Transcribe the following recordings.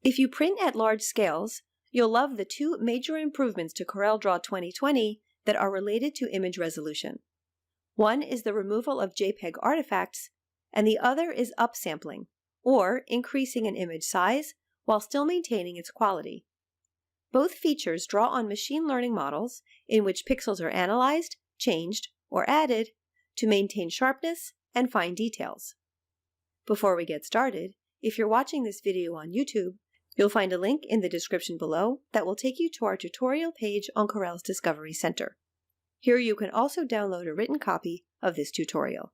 If you print at large scales, you'll love the two major improvements to Corel Draw 2020 that are related to image resolution. One is the removal of JPEG artifacts, and the other is upsampling, or increasing an image size while still maintaining its quality. Both features draw on machine learning models in which pixels are analyzed, changed, or added to maintain sharpness and fine details. Before we get started, if you're watching this video on YouTube, you'll find a link in the description below that will take you to our tutorial page on Corel's Discovery Center. Here you can also download a written copy of this tutorial.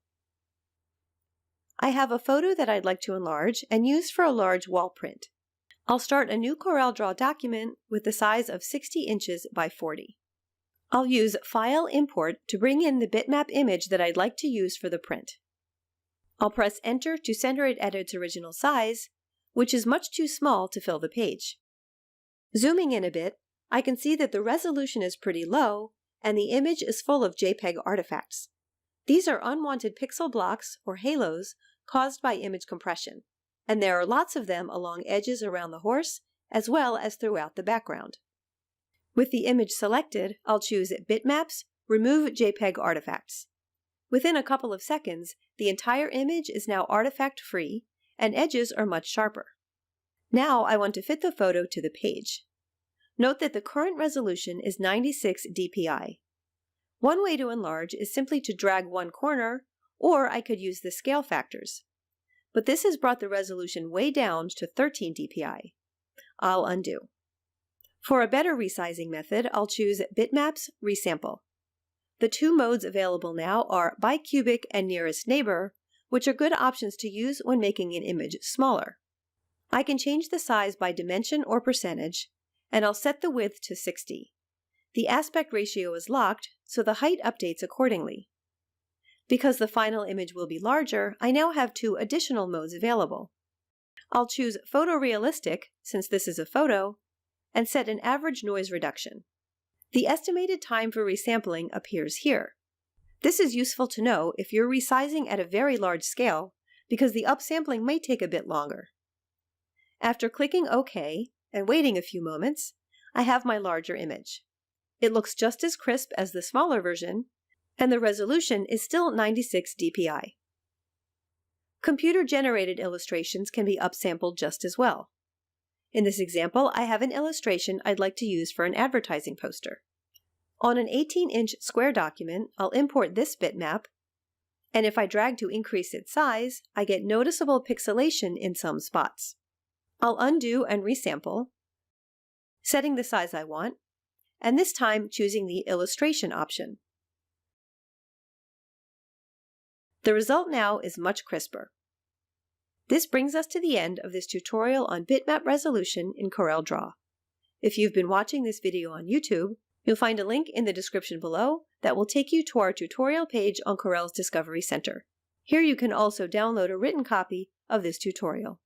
I have a photo that I'd like to enlarge and use for a large wall print. I'll start a new Corel Draw document with the size of 60 inches by 40. I'll use File Import to bring in the bitmap image that I'd like to use for the print. I'll press Enter to center it at its original size, which is much too small to fill the page. Zooming in a bit, I can see that the resolution is pretty low and the image is full of JPEG artifacts. These are unwanted pixel blocks or halos caused by image compression, and there are lots of them along edges around the horse as well as throughout the background. With the image selected, I'll choose Bitmaps, Remove JPEG Artifacts. Within a couple of seconds, the entire image is now artifact-free and edges are much sharper. Now I want to fit the photo to the page. Note that the current resolution is 96 dpi. One way to enlarge is simply to drag one corner, or I could use the scale factors. But this has brought the resolution way down to 13 dpi. I'll undo. For a better resizing method, I'll choose Bitmaps Resample. The two modes available now are bicubic and nearest neighbor, which are good options to use when making an image smaller. I can change the size by dimension or percentage, and I'll set the width to 60. The aspect ratio is locked, so the height updates accordingly. Because the final image will be larger, I now have two additional modes available. I'll choose Photorealistic, since this is a photo, and set an average noise reduction. The estimated time for resampling appears here. This is useful to know if you're resizing at a very large scale, because the upsampling may take a bit longer. After clicking OK and waiting a few moments, I have my larger image. It looks just as crisp as the smaller version, and the resolution is still 96 dpi. Computer-generated illustrations can be upsampled just as well. In this example, I have an illustration I'd like to use for an advertising poster. On an 18-inch square document, I'll import this bitmap, and if I drag to increase its size, I get noticeable pixelation in some spots. I'll undo and resample, setting the size I want, and this time choosing the illustration option. The result now is much crisper. This brings us to the end of this tutorial on bitmap resolution in Corel Draw. If you've been watching this video on YouTube, you'll find a link in the description below that will take you to our tutorial page on Corel's Discovery Center. Here you can also download a written copy of this tutorial.